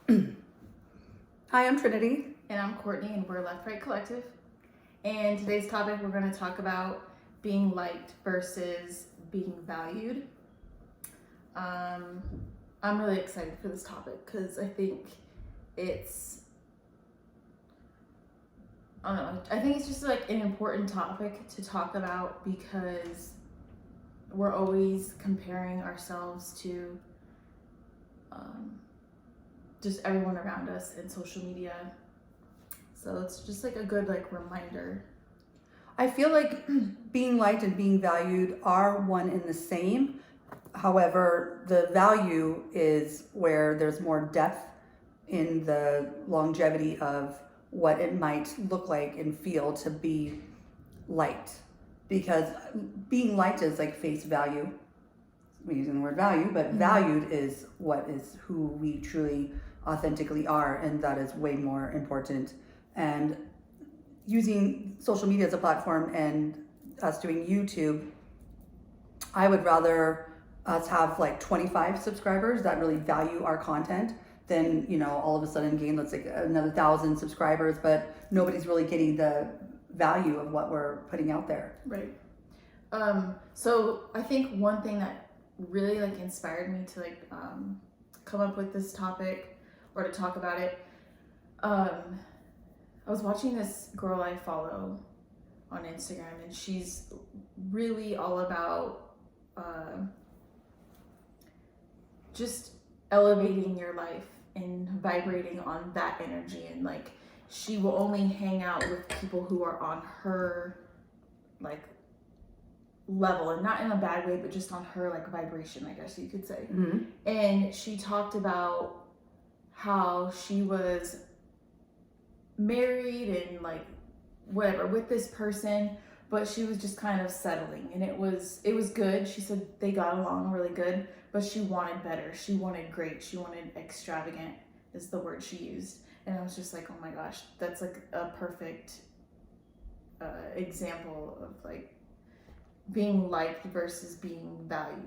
Hi, I'm Trinity. And I'm Courtney, and we're Left Right Collective. And today's topic, we're going to talk about being liked versus being valued. I'm really excited for this topic because I think I think it's just like an important topic to talk about because we're always comparing ourselves to just everyone around us in social media. So it's just like a good reminder. I feel like being liked and being valued are one and the same. However, the value is where there's more depth in the longevity of what it might look like and feel to be liked. Because being liked is like face value. We're using the word value, but valued is who we truly authentically are, and that is way more important. And using social media as a platform and us doing YouTube, I would rather us have like 25 subscribers that really value our content than, all of a sudden gain, let's say, another 1,000 subscribers, but nobody's really getting the value of what we're putting out there. Right. So I think one thing that really inspired me to come up with this topic or to talk about it, I was watching this girl I follow on Instagram, and she's really all about just elevating your life and vibrating on that energy, and she will only hang out with people who are on her level, and not in a bad way, but just on her vibration, I guess you could say. Mm-hmm. And she talked about how she was married and whatever with this person, but she was just kind of settling, and it was good. She said they got along really good, but she wanted better. She wanted great. She wanted extravagant is the word she used. And I was just like, oh my gosh, that's a perfect example of being liked versus being valued.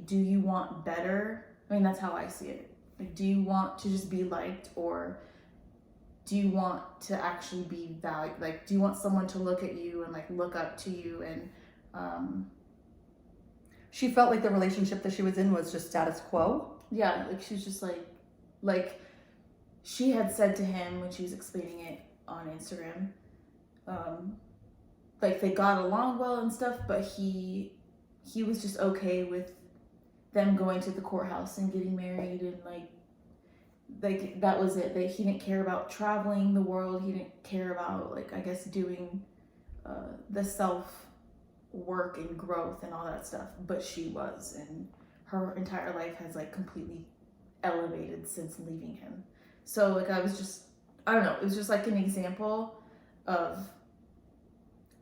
Do you want better? I mean, that's how I see it. Do you want to just be liked, or do you want to actually be valued? Do you want someone to look at you and look up to you? And she felt like the relationship that she was in was just status quo. Yeah, she was just like she had said to him when she was explaining it on Instagram, they got along well and stuff, but he was just okay with them going to the courthouse and getting married, and that was it. He didn't care about traveling the world. He didn't care about I guess doing the self work and growth and all that stuff, but she was, and her entire life has completely elevated since leaving him. So I was just, I don't know, it was just an example of,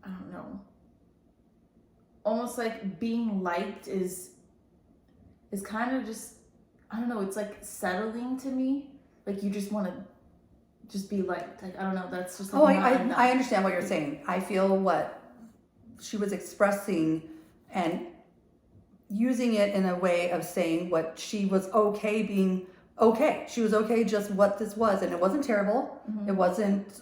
I don't know, almost being liked is kind of just, I don't know, it's settling to me. You just want to just be liked. I don't know, that's just I understand what you're saying. I feel what she was expressing and using it in a way of saying what she was okay being okay. She was okay just what this was, and it wasn't terrible. Mm-hmm. It wasn't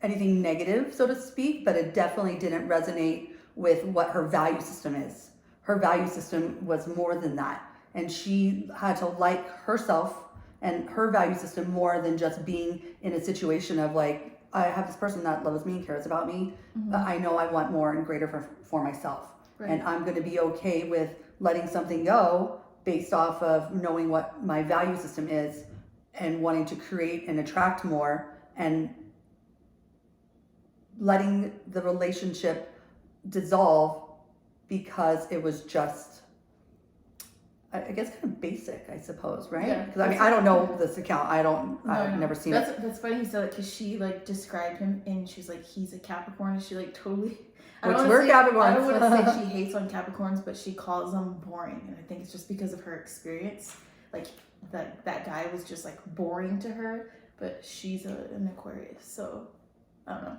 anything negative, so to speak, but it definitely didn't resonate with what her value system is. Her value system was more than that, and she had to like herself and her value system more than just being in a situation of I have this person that loves me and cares about me, mm-hmm. but I know I want more and greater for myself. Right. And I'm going to be okay with letting something go based off of knowing what my value system is and wanting to create and attract more, and letting the relationship dissolve because it was just, I guess, kind of basic, I suppose, right? Yeah. Because I don't know this account. I've never seen it. That's funny you said that, because she described him, and she's he's a Capricorn, and she totally. Which we're Capricorns. I don't want to say she hates on Capricorns, but she calls them boring, and I think it's just because of her experience. That guy was just boring to her, but she's an Aquarius, so I don't know.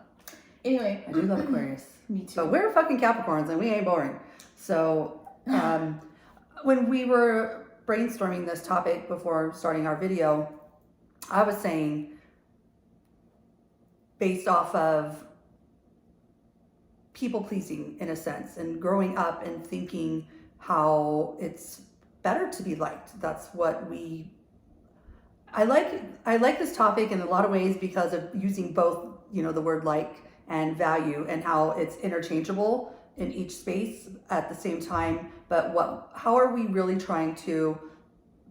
Anyway, I do love Aquarius. Me too. But we're fucking Capricorns, and we ain't boring. So when we were brainstorming this topic before starting our video, I was saying, based off of people pleasing in a sense, and growing up and thinking how it's better to be liked. That's what I like this topic in a lot of ways because of using both, the word like and value, and how it's interchangeable in each space at the same time. But how are we really trying to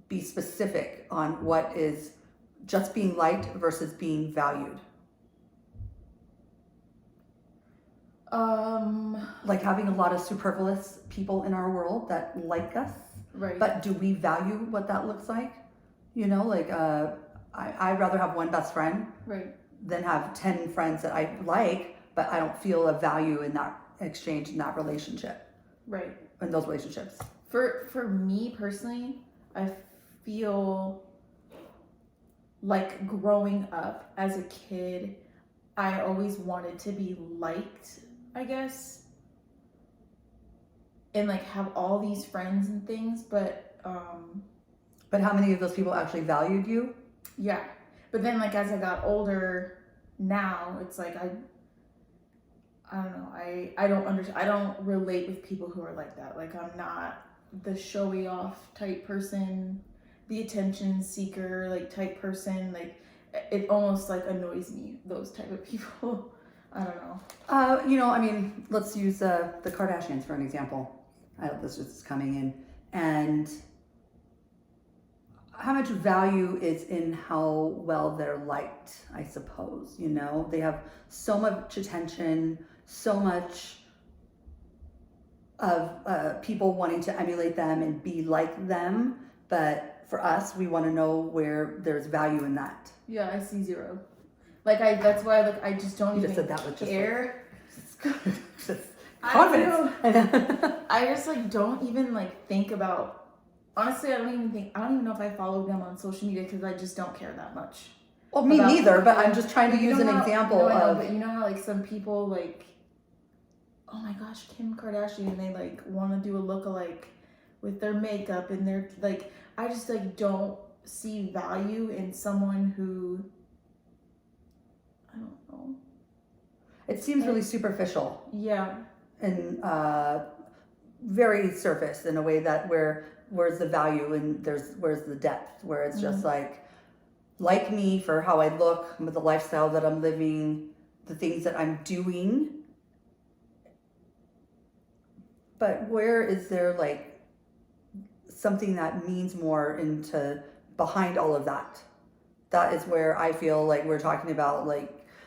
be specific on what is just being liked versus being valued? Like having a lot of superfluous people in our world that like us, right? But do we value what that looks like? I'd rather have one best friend, right, than have 10 friends that I like, but I don't feel a value in that exchange, in that relationship, right, in those relationships. For me personally, I feel like growing up as a kid, I always wanted to be liked, I guess, and like have all these friends and things, but how many of those people actually valued you? Yeah, but then like as I got older, now it's like I don't know, I don't understand, I don't relate with people who are like that. Like I'm not the showy off type person, the attention seeker like type person. Like it almost like annoys me, those type of people. I don't know. Let's use the Kardashians for an example. This is coming in, and how much value is in how well they're liked, I suppose. They have so much attention, so much of people wanting to emulate them and be like them. But for us, we want to know where there's value in that. Yeah, I see zero. That's why I just don't you even just said that with care. Just confidence. I just don't even think about. Honestly, I don't even know if I follow them on social media because I just don't care that much. Well, me neither, but I'm just trying to use an example no, I know, of. But you know how some people oh my gosh, Kim Kardashian, they want to do a lookalike with their makeup and their I just don't see value in someone who, I don't know. It seems really superficial. Yeah. And very surface in a way that where's the value and where's the depth, where it's just like me for how I look, with the lifestyle that I'm living, the things that I'm doing. But where is there something that means more behind all of that? That is where I feel like we're talking about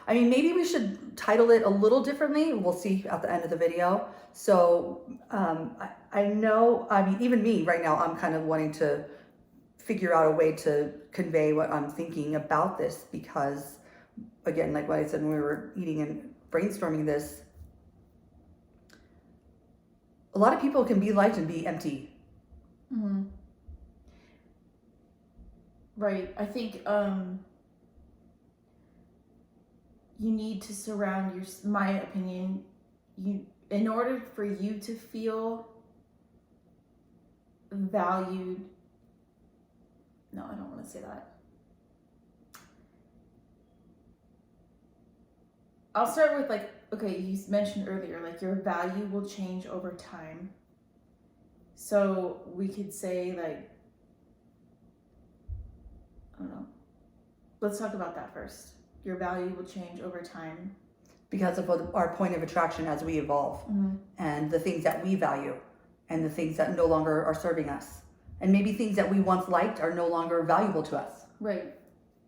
maybe we should title it a little differently. We'll see at the end of the video. So I know, even me right now, I'm kind of wanting to figure out a way to convey what I'm thinking about this because, again, like what I said when we were eating and brainstorming this, a lot of people can be liked and be empty. Mm-hmm. Right. I think you need to surround my opinion, in order for you to feel valued. No, I don't want to say that. I'll start with okay, you mentioned earlier, your value will change over time. So we could say I don't know. Let's talk about that first. Your value will change over time. Because of our point of attraction as we evolve, and the things that we value and the things that no longer are serving us. And maybe things that we once liked are no longer valuable to us. Right.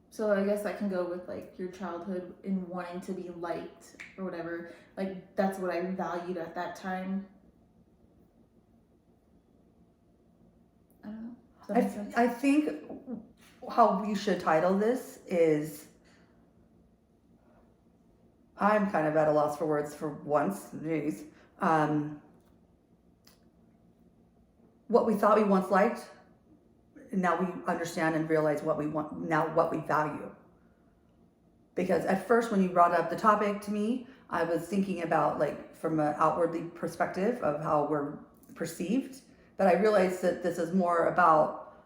So I guess that can go with your childhood in wanting to be liked or whatever. That's what I valued at that time. I don't know. Does that make sense? I think how we should title this is, I'm kind of at a loss for words for once. Jeez. What we thought we once liked, now we understand and realize what we want, now what we value. Because at first when you brought up the topic to me, I was thinking about from an outwardly perspective of how we're perceived. But I realized that this is more about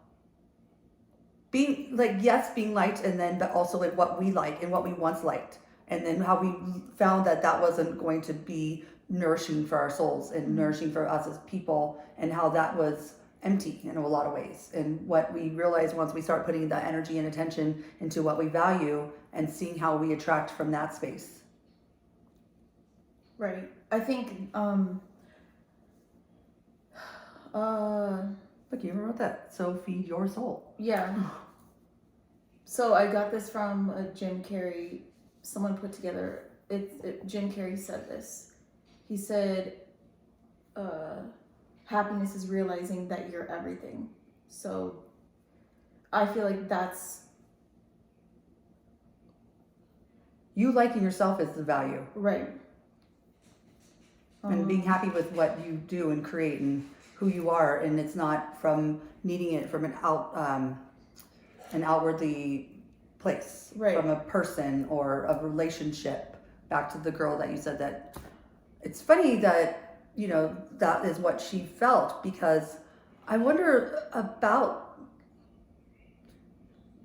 being like, yes, being liked, and then but also like what we like and what we once liked, and then how we found that that wasn't going to be nourishing for our souls and nourishing for us as people, and how that was empty in a lot of ways. And what we realize once we start putting the energy and attention into what we value and seeing how we attract from that space. Right. I think Look, you even wrote that. So feed your soul. yeah. So I got this from a Jim Carrey. Someone put together. Jim Carrey said this. He said, "Happiness is realizing that you're everything." So I feel like that's You liking yourself is the value. right. And being happy with what you do and create and who you are, and it's not from needing it from an outwardly place, Right. from a person or a relationship. Back to the girl that you said that. It's funny that that is what she felt, because I wonder about,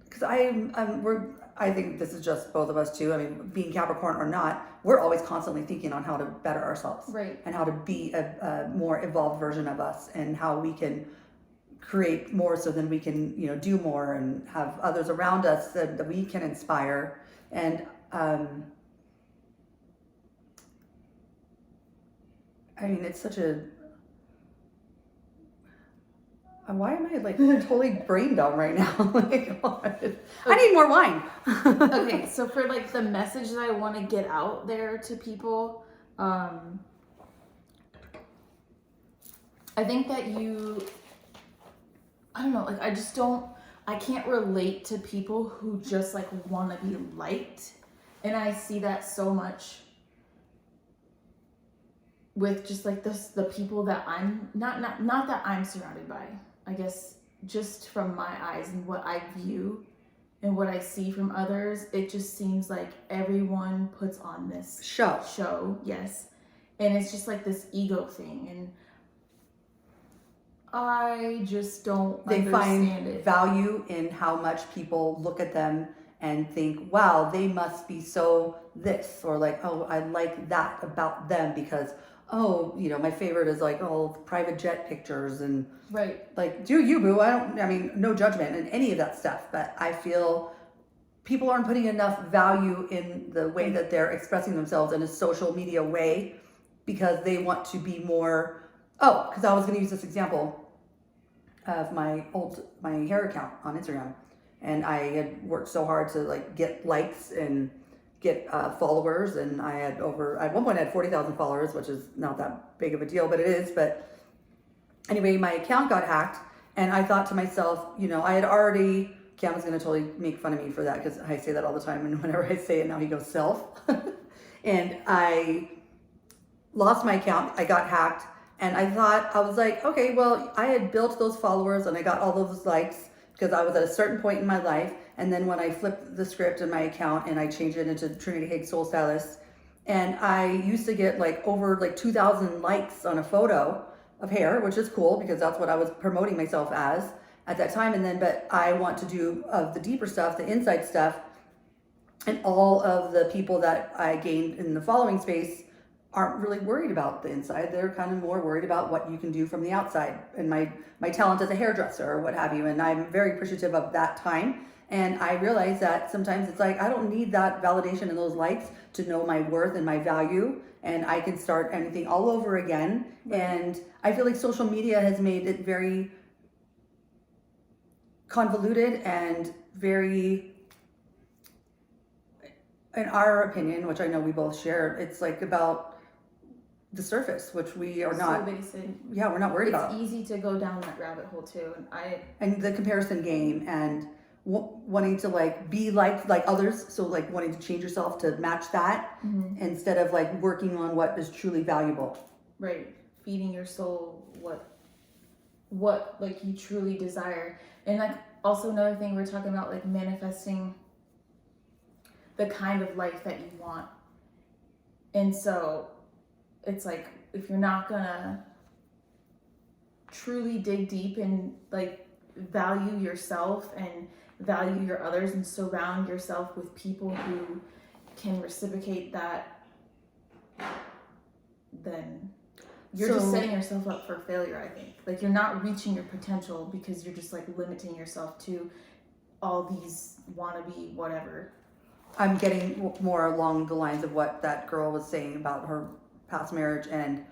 because I think this is just both of us too. I mean, being Capricorn or not, we're always constantly thinking on how to better ourselves, Right. and how to be a more evolved version of us, and how we can create more, so then we can do more and have others around us that we can inspire. And I mean, it's such a. Why am I like totally brain dumb right now? Like, I need more wine. Okay, so for like the message that I want to get out there to people, I think that I don't know, like I can't relate to people who just like want to be liked, and I see that so much with just like the people that I'm not that I'm surrounded by. I guess just from my eyes and what I view and what I see from others, it just seems like everyone puts on this show, yes. And it's just like this ego thing, and I just don't understand it. Value in how much people look at them and think, wow, they must be so this, or like, oh, I like that about them because, oh, my favorite is like, oh, private jet pictures, and right, like, do you, boo? I mean, no judgment in any of that stuff, but I feel people aren't putting enough value in the way that they're expressing themselves in a social media way, because they want to be more. Oh, because I was going to use this example of my hair account on Instagram, and I had worked so hard to like get likes and get followers, and I had at one point I had 40,000 followers, which is not that big of a deal, but it is. But anyway, my account got hacked, and I thought to myself, I had already. Cam is going to totally make fun of me for that, because I say that all the time, and whenever I say it now, he goes self. And I lost my account. I got hacked, and I was like, okay, well, I had built those followers and I got all those likes because I was at a certain point in my life. And then when I flipped the script in my account and I changed it into Trinity Hague Soul Stylist, and I used to get like over like 2,000 likes on a photo of hair, which is cool because that's what I was promoting myself as at that time. And then, but I want to do the deeper stuff, the inside stuff, and all of the people that I gained in the following space aren't really worried about the inside. They're kind of more worried about what you can do from the outside, and my talent as a hairdresser or what have you. And I'm very appreciative of that time. And I realize that sometimes it's like, I don't need that validation and those likes to know my worth and my value. And I can start anything all over again. Right. And I feel like social media has made it very convoluted and very, in our opinion, which I know we both share, it's like about the surface, which we are not. So basic. Yeah, we're not worried about. It's easy to go down that rabbit hole too, and the comparison game and wanting to like be like others, so like wanting to change yourself to match that, instead of like working on what is truly valuable. Right, feeding your soul what like you truly desire. And like also another thing, we're talking about like manifesting the kind of life that you want. And so it's like, if you're not gonna truly dig deep and like value yourself and value your others and surround yourself with people who can reciprocate that, then you're just setting yourself up for failure, I think. Like, you're not reaching your potential because you're just like limiting yourself to all these wannabe whatever. I'm getting more along the lines of what that girl was saying about her past marriage and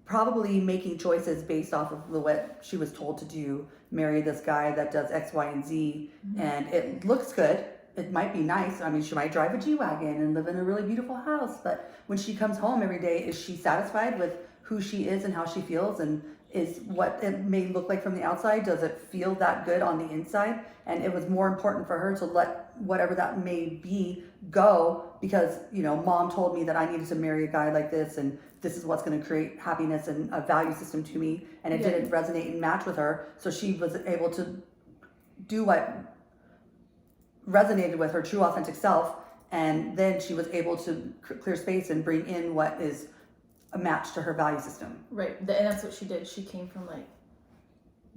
probably making choices based off of what she was told to do. Marry this guy that does X, Y, and Z, and it looks good. It might be nice. I mean, she might drive a G-Wagon and live in a really beautiful house, but when she comes home every day, is she satisfied with who she is and how she feels, and is what it may look like from the outside, does it feel that good on the inside? And it was more important for her to let whatever that may be go because, you know, mom told me that I needed to marry a guy like this and this is what's going to create happiness and a value system to me, and it didn't resonate and match with her, so she was able to do what resonated with her true authentic self, and then she was able to clear space and bring in what is a match to her value system. Right, and that's what she did. She came from like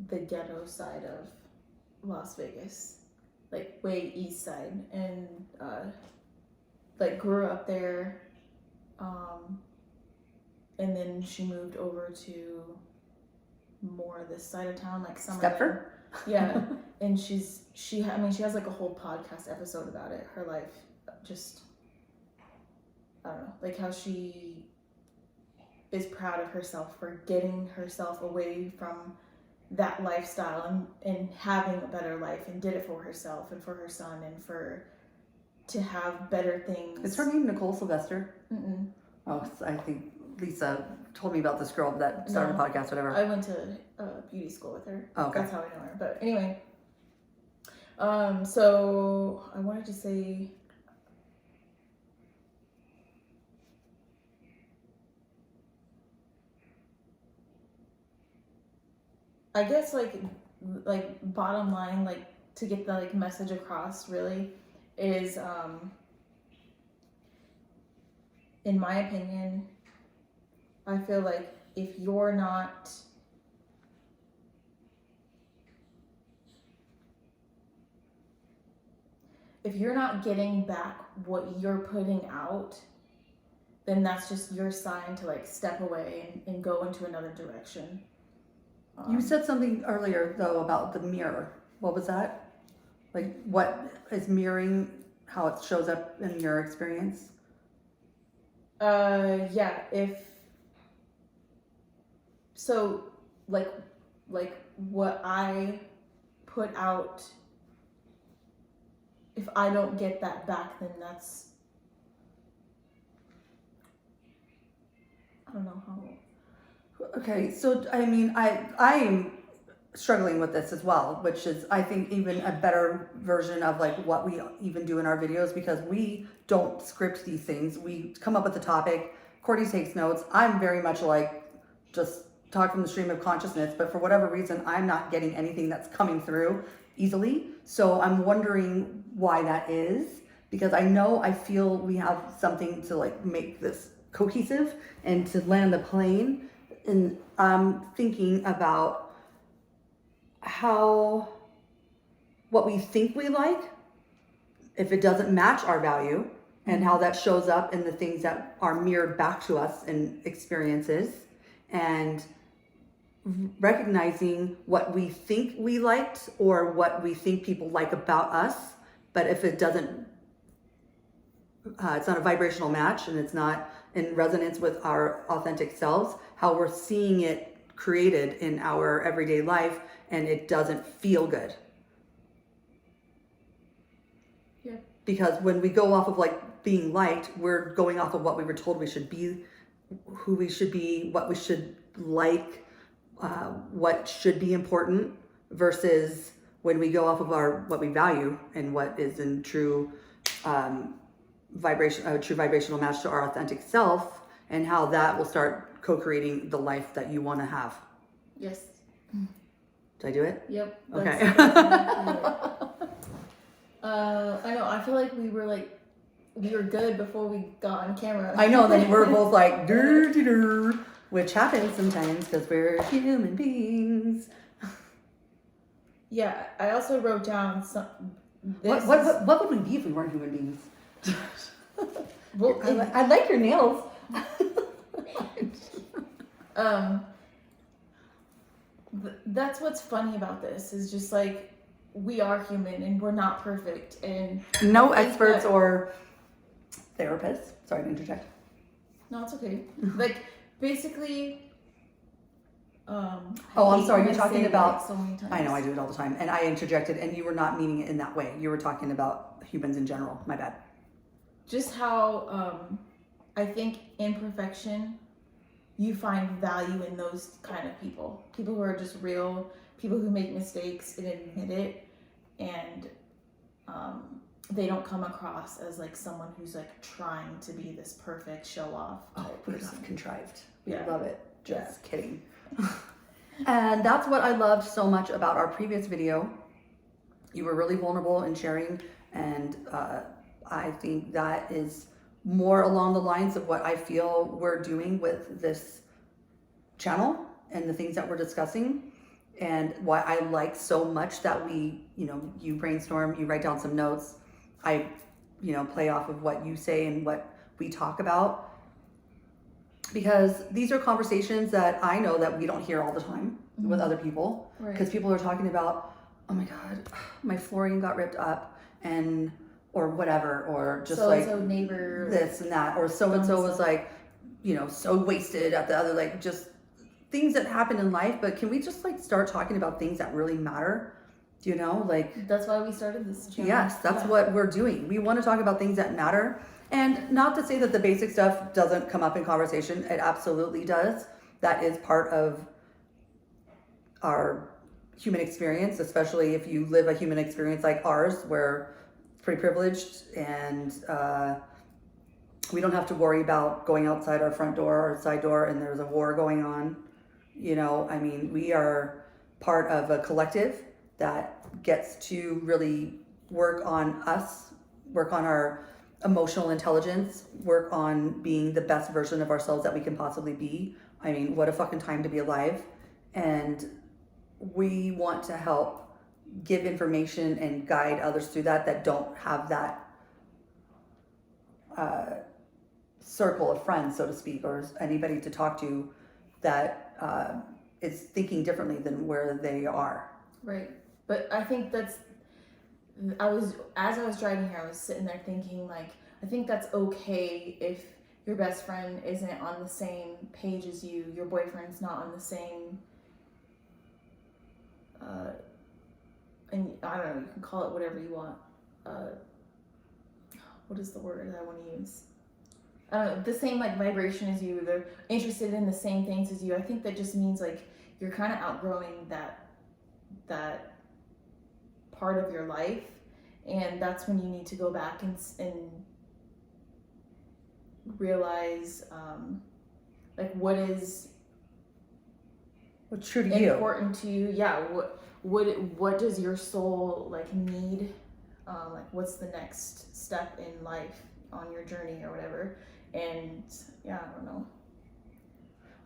the ghetto side of Las Vegas, like way east side, and like grew up there, and then she moved over to more this side of town, like Summerlin. Stepford? Yeah, and she has like a whole podcast episode about it. Her life, just, I don't know, like how she is proud of herself for getting herself away from that lifestyle and having a better life, and did it for herself and for her son and to have better things. Is her name Nicole Sylvester? Mm-mm. Oh, I think Lisa told me about this girl that started a podcast, whatever. I went to beauty school with her. Oh, okay. That's how I know her. But anyway, so I wanted to say, I guess like bottom line, like to get the like message across really is, in my opinion, I feel like if you're not getting back what you're putting out, then that's just your sign to like step away and go into another direction. You said something earlier though about the mirror. What was that? Like, what is mirroring, how it shows up in your experience? Yeah, so like what I put out, if I don't get that back, then that's, I don't know how. Okay, so I mean, I am struggling with this as well, which is, I think, even a better version of like what we even do in our videos, because we don't script these things. We come up with the topic, Courtney takes notes. I'm very much like just talk from the stream of consciousness, but for whatever reason, I'm not getting anything that's coming through easily. So I'm wondering why that is, because I feel we have something to like make this cohesive and to land the plane. And I'm thinking about how what we think we like, if it doesn't match our value, and how that shows up in the things that are mirrored back to us in experiences, and recognizing what we think we liked or what we think people like about us, but if it doesn't, it's not a vibrational match and it's not in resonance with our authentic selves, how we're seeing it created in our everyday life, and it doesn't feel good. Yeah. Because when we go off of like being liked, we're going off of what we were told we should be, who we should be, what we should like, what should be important, versus when we go off of what we value and what is in true true vibrational match to our authentic self, and how that will start co-creating the life that you want to have. Yes. Did I do it? Yep. Okay. I know. I feel like we were good before we got on camera. I know. Then we're both like dur, which happens sometimes because we're human beings. Yeah, I also wrote down some. What would we be if we weren't human beings? Well, I like your nails. That's what's funny about this is just like we are human and we're not perfect and no experts or therapists. Sorry to interject. No, it's okay. Like basically. I'm sorry. You're talking about. So many times. I know I do it all the time, and I interjected, and you were not meaning it in that way. You were talking about humans in general. My bad. Just how I think imperfection, you find value in those kind of people who are just real, people who make mistakes and admit it, and they don't come across as like someone who's like trying to be this perfect show off. We love contrived. We Yeah. love it. Just kidding. And that's what I loved so much about our previous video. You were really vulnerable in sharing, and I think that is more along the lines of what I feel we're doing with this channel and the things that we're discussing, and why I like so much that we, you brainstorm, you write down some notes, I, play off of what you say and what we talk about. Because these are conversations that I know that we don't hear all the time with other people. Because people are talking about, oh my God, my flooring got ripped up, or whatever, or just so neighbor this and that, or so-and-so was like, so wasted at the other, like just things that happen in life. But can we just like start talking about things that really matter? Like that's why we started this channel. Yes, that's what we're doing. We want to talk about things that matter. And not to say that the basic stuff doesn't come up in conversation. It absolutely does. That is part of our human experience, especially if you live a human experience like ours, where it's pretty privileged and we don't have to worry about going outside our front door or side door and there's a war going on. We are part of a collective that gets to really work on us, work on our emotional intelligence, work on being the best version of ourselves that we can possibly be. What a fucking time to be alive. And we want to help give information and guide others through that don't have that circle of friends, so to speak, or anybody to talk to that is thinking differently than where they are. Right. But I think as I was driving here, I was sitting there thinking, like, I think that's okay if your best friend isn't on the same page as you, your boyfriend's not on the same, and I don't know, you can call it whatever you want. What is the word I want to use? The same like vibration as you, they're interested in the same things as you. I think that just means like you're kind of outgrowing that part of your life, and that's when you need to go back and realize like what's true to you, important to you. Yeah, what does your soul like need? Like what's the next step in life on your journey or whatever. And yeah, I don't know.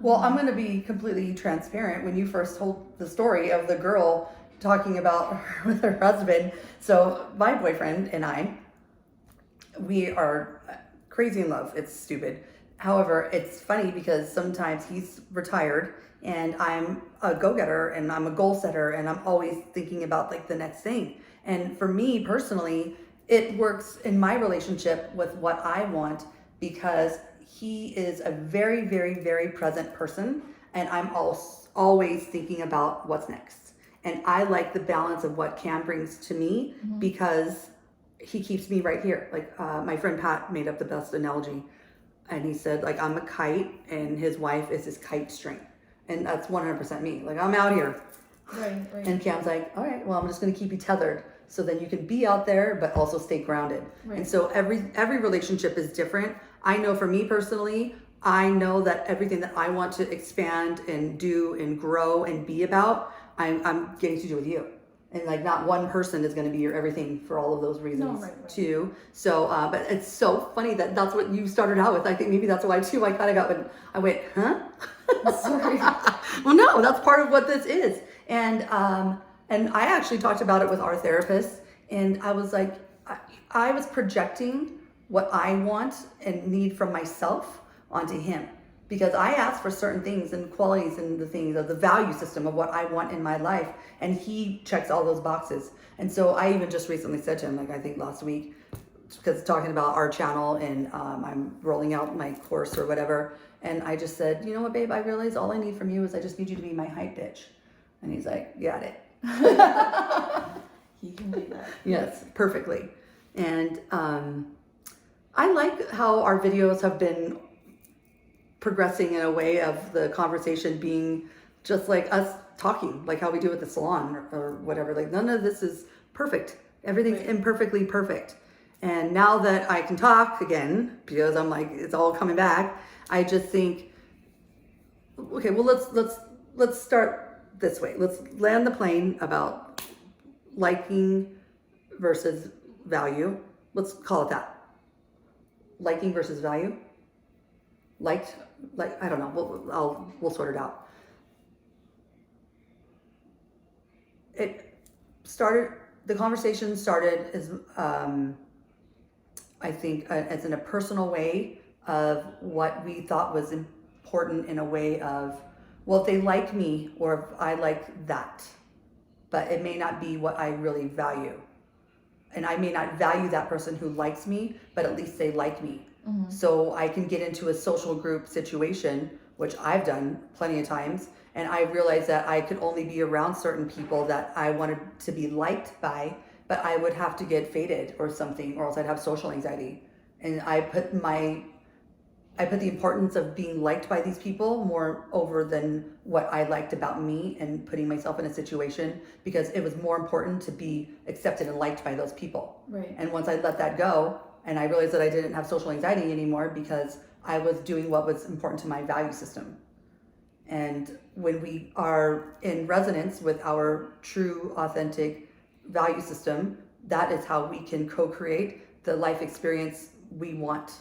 Well, I'm going to be completely transparent. When you first told the story of the girl talking about her with her husband, so my boyfriend and we are crazy in love. It's stupid. However, it's funny because sometimes he's retired and I'm a go-getter and I'm a goal setter and I'm always thinking about like the next thing. And for me personally, it works in my relationship with what I want, because he is a very, very, very present person, and I'm always thinking about what's next. And I like the balance of what Cam brings to me, because he keeps me right here. Like my friend Pat made up the best analogy, and he said, like, I'm a kite and his wife is his kite string. And that's 100% me. Like, I'm out here. Right. And Cam's like, all right, well, I'm just going to keep you tethered so then you can be out there, but also stay grounded. Right. And so every relationship is different. I know for me personally, I know that everything that I want to expand and do and grow and be about, I'm getting to do with you. And like not one person is going to be your everything for all of those reasons too. So, but it's so funny that that's what you started out with. I think maybe that's why too. I kind of I went, huh? Sorry. Well, no, that's part of what this is. And And I actually talked about it with our therapist, and I was like, I was projecting what I want and need from myself onto him, because I asked for certain things and qualities and the things of the value system of what I want in my life, and he checks all those boxes. And so I even just recently said to him, like I think last week, because talking about our channel and I'm rolling out my course or whatever, and I just said, you know what, babe, I realize all I need from you is I just need you to be my hype bitch. And he's like, got it. He can do that. Yes, perfectly. And I like how our videos have been progressing in a way of the conversation being just like us talking, like how we do at the salon or whatever. Like none of this is perfect. Everything's imperfectly perfect. And now that I can talk again, because I'm like, it's all coming back, I just think, okay, well, let's start this way. Let's land the plane about liking versus value. Let's call it that. Liking versus value. Like, I don't know. We'll sort it out. The conversation started as, I think, as in a personal way of what we thought was important in a way of, well, if they like me or if I like that, but it may not be what I really value. And I may not value that person who likes me, but at least they like me. Mm-hmm. So I can get into a social group situation, which I've done plenty of times, and I realized that I could only be around certain people that I wanted to be liked by, but I would have to get faded or something, or else I'd have social anxiety. And I put the importance of being liked by these people more over than what I liked about me and putting myself in a situation, because it was more important to be accepted and liked by those people. Right. And once I let that go, and I realized that I didn't have social anxiety anymore because I was doing what was important to my value system. And when we are in resonance with our true, authentic value system, that is how we can co-create the life experience we want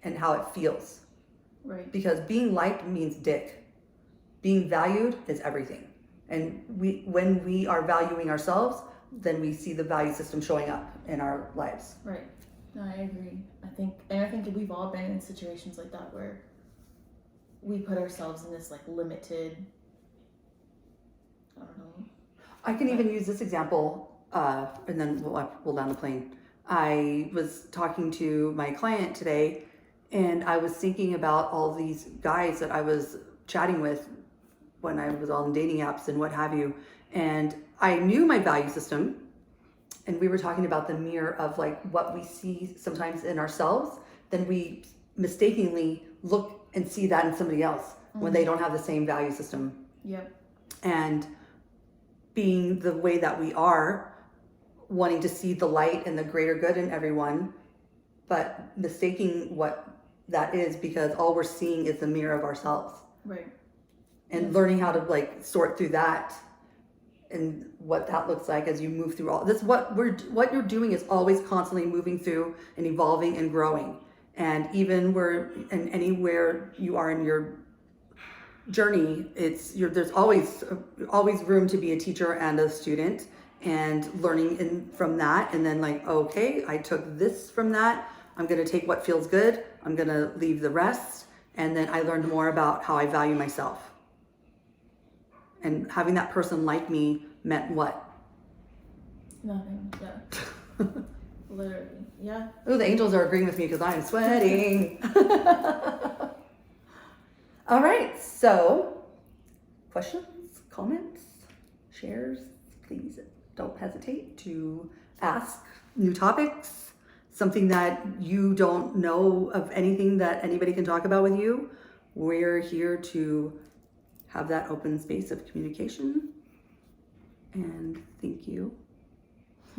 and how it feels. Right. Because being liked means dick. Being valued is everything. And when we are valuing ourselves, then we see the value system showing up in our lives. Right. No, I agree. I think we've all been in situations like that where we put ourselves in this like limited, I don't know. I can even use this example, and then we'll land the plane. I was talking to my client today, and I was thinking about all these guys that I was chatting with when I was on dating apps and what have you. And I knew my value system, and we were talking about the mirror of like what we see sometimes in ourselves, then we mistakenly look and see that in somebody else when they don't have the same value system. Yep. And being the way that we are, wanting to see the light and the greater good in everyone, but mistaking what that is because all we're seeing is the mirror of ourselves. Right. And learning how to like sort through that and what that looks like as you move through all this. What you're doing is always constantly moving through and evolving and growing. And even anywhere you are in your journey, there's always room to be a teacher and a student, and learning from that. And then like, okay, I took this from that. I'm going to take what feels good. I'm going to leave the rest. And then I learned more about how I value myself. And having that person like me meant what? Nothing. Yeah. Literally. Yeah. Oh, the angels are agreeing with me because I'm sweating. All right. So, questions, comments, shares, please don't hesitate to ask new topics, something that you don't know of anything that anybody can talk about with you. We're here to have that open space of communication. And thank you